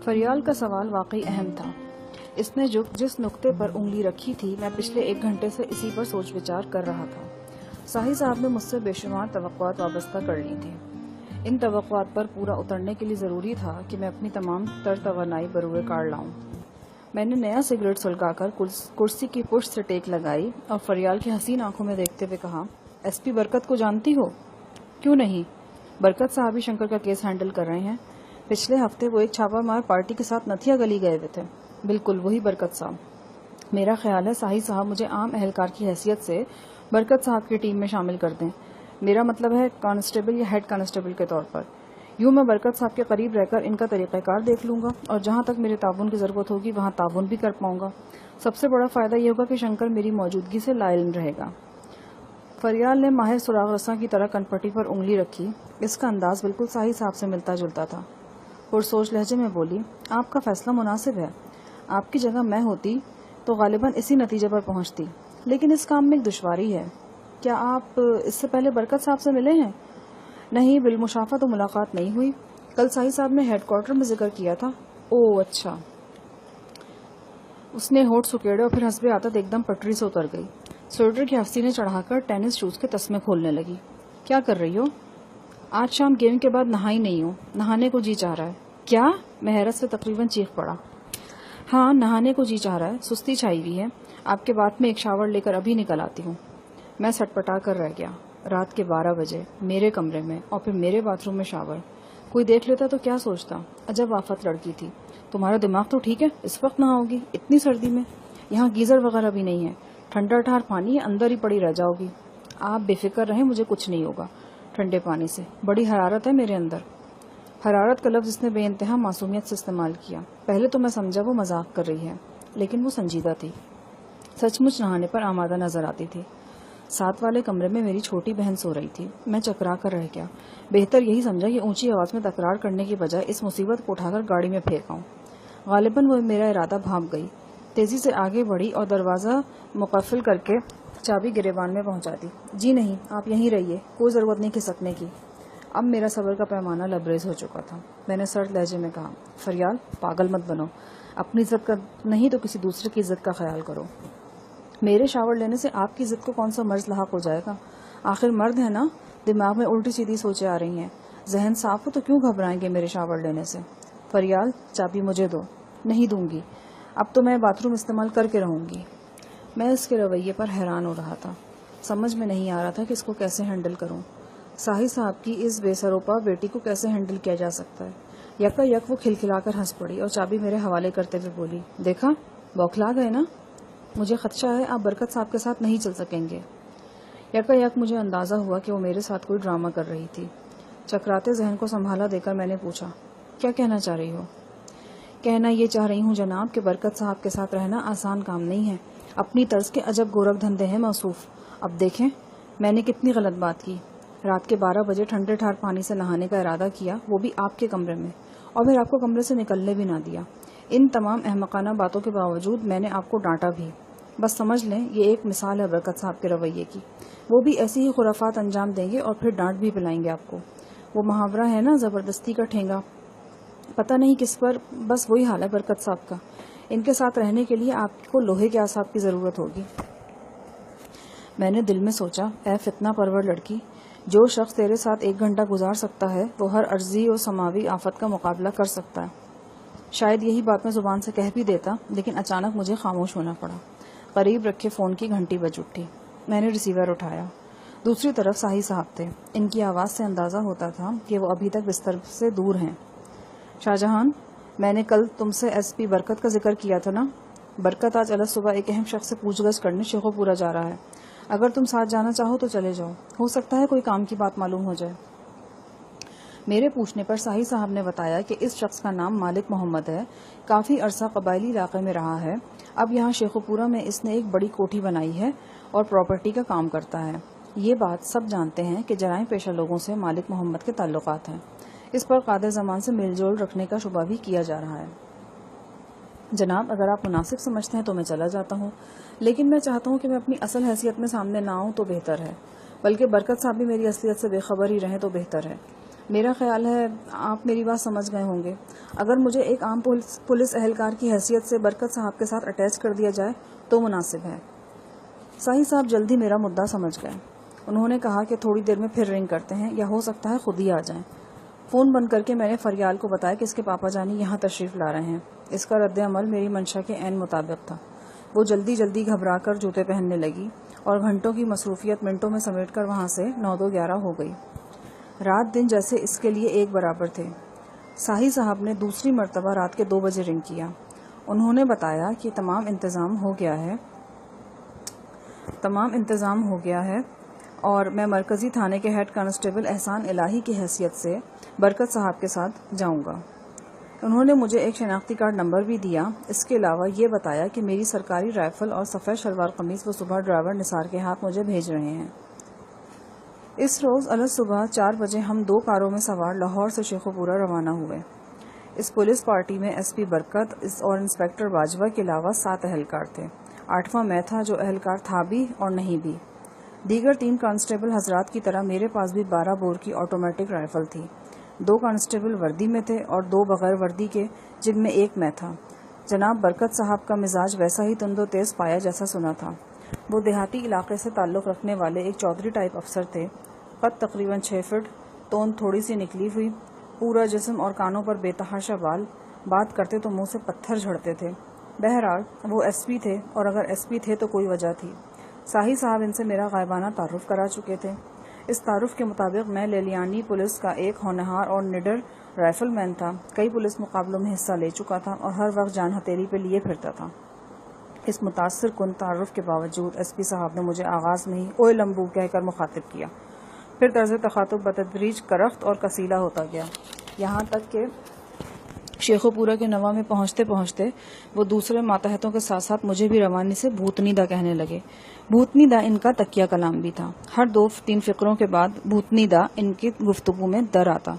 فریال کا سوال واقعی اہم تھا۔ اس نے جس نقطے پر انگلی رکھی تھی میں پچھلے 1 گھنٹے سے اسی پر سوچ وچار کر رہا تھا۔ ساحل صاحب نے مجھ سے بے شمار توقعات وابستہ کر لی تھی۔ ان توقعات پر پورا اترنے کے لیے ضروری تھا کہ میں اپنی تمام تر توانائی بروئے کار لاؤں۔ میں نے نیا سگریٹ سلگا کر کرسی کی پشت سے ٹیک لگائی اور فریال کی حسین آنکھوں میں دیکھتے ہوئے کہا، ایس پی برکت کو جانتی ہو؟ کیوں نہیں، برکت صاحب ہی شنکر کا کیس ہینڈل کر رہے ہیں۔ پچھلے ہفتے وہ ایک چھاپا مار پارٹی کے ساتھ نتھیا گلی گئے ہوئے تھے۔ بالکل وہی برکت صاحب۔ میرا خیال ہے ساحل صاحب مجھے عام اہلکار کی حیثیت سے برکت صاحب کی ٹیم میں شامل کر دیں۔ میرا مطلب ہے کانسٹیبل یا ہیڈ کانسٹیبل کے طور پر۔ یوں میں برکت صاحب کے قریب رہ کر ان کا طریقہ کار دیکھ لوں گا اور جہاں تک میرے تعاون کی ضرورت ہوگی وہاں تعاون بھی کر پاؤں گا۔ سب سے بڑا فائدہ یہ ہوگا کہ شنکر میری موجودگی سے لا علم رہے گا۔ فریال نے ماہر سراغ رساں کی طرح کنپٹی پر انگلی رکھی۔ اس کا انداز بالکل ساحل صاحب سے ملتا جلتا تھا۔ پرسوچ لہجے میں بولی، آپ کا فیصلہ مناسب ہے۔ آپ کی جگہ میں ہوتی تو غالباً اسی نتیجے پر پہنچتی، لیکن اس کام میں ایک دشواری ہے۔ کیا آپ اس سے پہلے برکت صاحب سے ملے ہیں؟ نہیں، بالمشافہ تو ملاقات نہیں ہوئی۔ کل ساحل صاحب نے ہیڈ کوارٹر میں ذکر کیا تھا۔ اوہ اچھا۔ اس نے ہونٹ سکیڑے اور پھر حسب عادت ایک دم پٹری سے اتر گئی۔ سویٹر کی آستینیں چڑھا کر ٹینس شوز کے تسمے کھولنے لگی۔ کیا کر رہی ہو؟ آج شام گیم کے بعد نہائی نہیں ہوں، نہانے کو جی چاہ رہا ہے۔ کیا؟ میں حیرت سے تقریباً چیخ پڑا۔ ہاں، نہانے کو جی چاہ رہا ہے، سستی چھائی ہوئی ہے۔ آپ کے بعد میں ایک شاور لے کر ابھی نکل آتی ہوں۔ میں سٹ پٹا کر رہ گیا۔ رات کے 12 بجے میرے کمرے میں اور پھر میرے باتھ روم میں شاور۔ کوئی دیکھ لیتا تو کیا سوچتا؟ عجب آفت لڑکی تھی۔ تمہارا دماغ تو ٹھیک ہے، اس وقت نہ ہوگی اتنی سردی میں؟ یہاں گیزر وغیرہ بھی نہیں ہے، ٹھنڈا ٹھار پانی ہے، اندر ہی پڑی رہ جاؤ گی۔ آپ بے فکر رہیں، مجھے کچھ نہیں ہوگا ٹھنڈے پانی سے، بڑی حرارت ہے میرے اندر۔ حرارت کا لفظ اس نے بے انتہا معصومیت سے استعمال کیا۔ پہلے تو میں سمجھا وہ مذاق کر رہی ہے، لیکن وہ سنجیدہ تھی، سچ مچ نہانے پر آمادہ نظر آتی تھی۔ ساتھ والے کمرے میں میری چھوٹی بہن سو رہی تھی۔ میں چکرا کر رہ گیا۔ بہتر یہی سمجھا کہ اونچی آواز میں تکرار کرنے کی بجائے اس مصیبت کو اٹھا کر گاڑی میں پھینکاؤں۔ غالباً وہ میرا ارادہ بھانپ گئی، تیزی سے آگے بڑھی اور دروازہ مقفل کر کے چابی گریبان میں پہنچا دی۔ جی نہیں، آپ یہیں رہیے، کوئی ضرورت نہیں کھسکنے کی۔ اب میرا صبر کا پیمانہ لبریز ہو چکا تھا۔ میں نے سرد لہجے میں کہا، فریال پاگل مت بنو، اپنی عزت کا نہیں تو کسی دوسرے کی عزت کا خیال کرو۔ میرے شاور لینے سے آپ کی عزت کو کون سا مرض لاحق ہو جائے گا؟ آخر مرد ہے نا، دماغ میں الٹی سیدھی سوچیں آ رہی ہیں۔ ذہن صاف ہو تو کیوں گھبرائیں گے میرے شاور لینے سے؟ فریال چابی مجھے دو۔ نہیں دوں گی، اب تو میں باتھ روم استعمال کر کے رہوں گی۔ میں اس کے رویے پر حیران ہو رہا تھا۔ سمجھ میں نہیں آ رہا تھا کہ اس کو کیسے ہینڈل کروں۔ ساحل صاحب کی اس بے سروپا بیٹی کو کیسے ہینڈل کیا جا سکتا ہے؟ یکا یک وہ کھلکھلا کر ہنس پڑی اور چابی میرے حوالے کرتے ہوئے بولی، دیکھا بوکھلا گئے نا؟ مجھے خدشہ ہے آپ برکت صاحب کے ساتھ نہیں چل سکیں گے۔ یکا یک مجھے اندازہ ہوا کہ وہ میرے ساتھ کوئی ڈرامہ کر رہی تھی۔ چکراتے ذہن کو سنبھالا دے کر میں نے پوچھا، کیا کہنا چاہ رہی ہو؟ کہنا یہ چاہ رہی ہوں جناب کہ برکت صاحب کے ساتھ رہنا آسان کام نہیں ہے۔ اپنی طرز کے عجب گورکھ دھندے ہیں موصوف۔ اب دیکھیں میں نے کتنی غلط بات کی۔ رات کے 12 بجے ٹھنڈے ٹھار پانی سے نہانے کا ارادہ کیا، وہ بھی آپ کے کمرے میں، اور پھر آپ کو کمرے سے نکلنے بھی نہ دیا۔ ان تمام احمقانہ باتوں کے باوجود میں نے آپ کو ڈانٹا بھی۔ بس سمجھ لیں یہ ایک مثال ہے برکت صاحب کے رویے کی۔ وہ بھی ایسی ہی خرافات انجام دیں گے اور پھر ڈانٹ بھی پلائیں گے آپ کو۔ وہ محاورہ ہے نا، زبردستی کا ٹھینگا، پتہ نہیں کس پر، بس وہی حال ہے برکت صاحب کا۔ ان کے ساتھ رہنے کے لیے آپ کو لوہے کے اعصاب کی ضرورت ہوگی۔ میں نے دل میں سوچا، اے فتنہ پرور لڑکی، جو شخص تیرے ساتھ 1 گھنٹہ گزار سکتا ہے وہ ہر عرضی اور سماوی آفت کا مقابلہ کر سکتا ہے۔ شاید یہی بات میں زبان سے کہہ بھی دیتا، لیکن اچانک مجھے خاموش ہونا پڑا۔ قریب رکھے فون کی گھنٹی بج اٹھی۔ میں نے ریسیور اٹھایا۔ دوسری طرف ساحل صاحب تھے۔ ان کی آواز سے اندازہ ہوتا تھا کہ وہ ابھی تک بستر سے دور ہیں۔ شاہجہان، میں نے کل تم سے ایس پی برکت کا ذکر کیا تھا نا؟ برکت آج الگ صبح ایک اہم شخص سے پوچھ گچھ کرنے شیخو پورا جا رہا ہے۔ اگر تم ساتھ جانا چاہو تو چلے جاؤ، ہو سکتا ہے کوئی کام کی بات معلوم ہو جائے۔ میرے پوچھنے پر ساحل صاحب نے بتایا کہ اس شخص کا نام مالک محمد ہے، کافی عرصہ قبائلی علاقے میں رہا ہے، اب یہاں شیخو پورہ میں اس نے ایک بڑی کوٹھی بنائی ہے اور پراپرٹی کا کام کرتا ہے۔ یہ بات سب جانتے ہیں کہ جرائم پیشہ لوگوں سے مالک محمد کے تعلقات ہیں۔ اس پر قادر زمان سے میل جول رکھنے کا شبہ بھی کیا جا رہا ہے۔ جناب اگر آپ مناسب سمجھتے ہیں تو میں چلا جاتا ہوں، لیکن میں چاہتا ہوں کہ میں اپنی اصل حیثیت میں سامنے نہ آؤں تو بہتر ہے، بلکہ برکت صاحب بھی میری اصلیت سے بے خبر ہی رہیں تو بہتر ہے۔ میرا خیال ہے آپ میری بات سمجھ گئے ہوں گے. اگر مجھے ایک عام پولیس اہلکار کی حیثیت سے برکت صاحب کے ساتھ اٹیچ کر دیا جائے تو مناسب ہے. ساحی صاحب جلدی میرا مدعا سمجھ گئے. انہوں نے کہا کہ تھوڑی دیر میں پھر رنگ کرتے ہیں یا ہو سکتا ہے خود ہی آ جائیں. فون بند کر کے میں نے فریال کو بتایا کہ اس کے پاپا جانی یہاں تشریف لا رہے ہیں. اس کا رد عمل میری منشا کے عین مطابق تھا. وہ جلدی جلدی گھبرا کر جوتے پہننے لگی اور گھنٹوں کی مصروفیت منٹوں میں سمیٹ کر وہاں سے 9-2-11 ہو گئی. رات دن جیسے اس کے لیے ایک برابر تھے. ساحی صاحب نے دوسری مرتبہ رات کے 2 بجے رنگ کیا. انہوں نے بتایا کہ تمام انتظام ہو گیا ہے اور میں مرکزی تھانے کے ہیڈ کانسٹیبل احسان الہی کی حیثیت سے برکت صاحب کے ساتھ جاؤں گا. انہوں نے مجھے ایک شناختی کارڈ نمبر بھی دیا. اس کے علاوہ یہ بتایا کہ میری سرکاری رائفل اور سفید شلوار قمیص وہ صبح ڈرائیور نثار کے ہاتھ مجھے بھیج رہے ہیں. اس روز الگ صبح 4 بجے ہم 2 کاروں میں سوار لاہور سے شیخوپورہ روانہ ہوئے. اس پولیس پارٹی میں ایس پی برکت اور انسپکٹر باجوہ کے علاوہ 7 اہلکار تھے. 8واں میں تھا جو اہلکار تھا بھی اور نہیں بھی. دیگر 3 کانسٹیبل حضرات کی طرح میرے پاس بھی 12 بور کی آٹومیٹک رائفل تھی. 2 کانسٹیبل وردی میں تھے اور 2 بغیر وردی کے، جن میں ایک میں تھا. جناب برکت صاحب کا مزاج ویسا ہی تند و تیز پایا جیسا سنا تھا. وہ دیہاتی علاقے سے تعلق رکھنے والے ایک چودھری ٹائپ افسر تھے. قد تقریباً 6 فٹ، توند تھوڑی سی نکلی ہوئی، پورا جسم اور کانوں پر بے تحاشا بال. بات کرتے تو منہ سے پتھر جھڑتے تھے. بہرحال وہ ایس پی تھے، اور اگر ایس پی تھے تو کوئی وجہ تھی. ساحی صاحب ان سے میرا غائبانہ تعارف کرا چکے تھے. اس تعارف کے مطابق میں لیلیانی پولیس کا ایک ہونہار اور نڈر رائفل مین تھا. کئی پولیس مقابلوں میں حصہ لے چکا تھا اور ہر وقت جان ہتھیلی پہ لیے پھرتا تھا. اس متاثر کن تعارف کے باوجود ایس پی صاحب نے مجھے آغاز میں ہی اوئے لمبو کہہ کر مخاطب کیا. پھر طرز تخاطب بتدریج کرخت اور کسیلا ہوتا گیا، یہاں تک کہ شیخوپورہ کے نواں میں پہنچتے پہنچتے وہ دوسرے ماتحتوں کے ساتھ ساتھ مجھے بھی روانی سے بھوتنی دا کہنے لگے. بھوتنی دا ان کا تکیہ کلام بھی تھا. ہر 2-3 فقروں کے بعد بھوتنی دا ان کی گفتگو میں در آتا.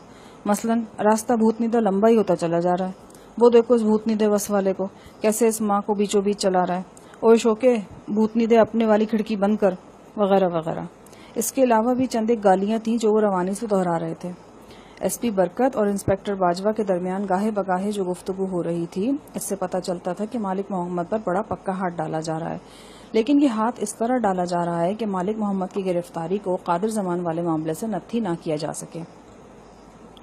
مثلاً راستہ بھوتنی دا لمبا ہی ہوتا چلا جا رہا ہے، وہ دیکھو اس بھوتنی دے بس والے کو کیسے اس ماں کو بیچوں بیچ چلا رہا ہے، اوے شوکے بھوتنی دے اپنے والی کھڑکی بند کر، وغیرہ وغیرہ. اس کے علاوہ بھی چند ایک گالیاں تھیں جو وہ روانی سے دہرا رہے تھے. ایس پی برکت اور انسپکٹر باجوہ کے درمیان گاہے بگاہے جو گفتگو ہو رہی تھی، اس سے پتہ چلتا تھا کہ مالک محمد پر بڑا پکا ہاتھ ڈالا جا رہا ہے. لیکن یہ ہاتھ اس طرح ڈالا جا رہا ہے کہ مالک محمد کی گرفتاری کو قادر زمان والے معاملے سے نتھی نہ کیا جا سکے.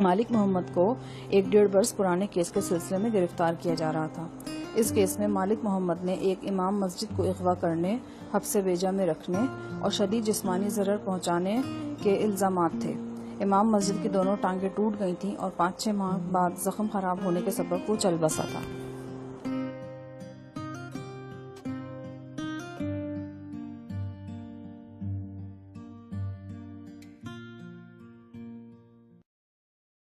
مالک محمد کو 1-1.5 برس پرانے کیس کے سلسلے میں گرفتار کیا جا رہا تھا. اس کیس میں مالک محمد نے ایک امام مسجد کو اغوا کرنے، حبس بیجا میں رکھنے اور شدید جسمانی ضرر پہنچانے کے الزامات تھے. امام مسجد کی دونوں ٹانگیں ٹوٹ گئی تھیں اور 5-6 ماہ بعد زخم خراب ہونے کے سبب وہ چل بسا تھا.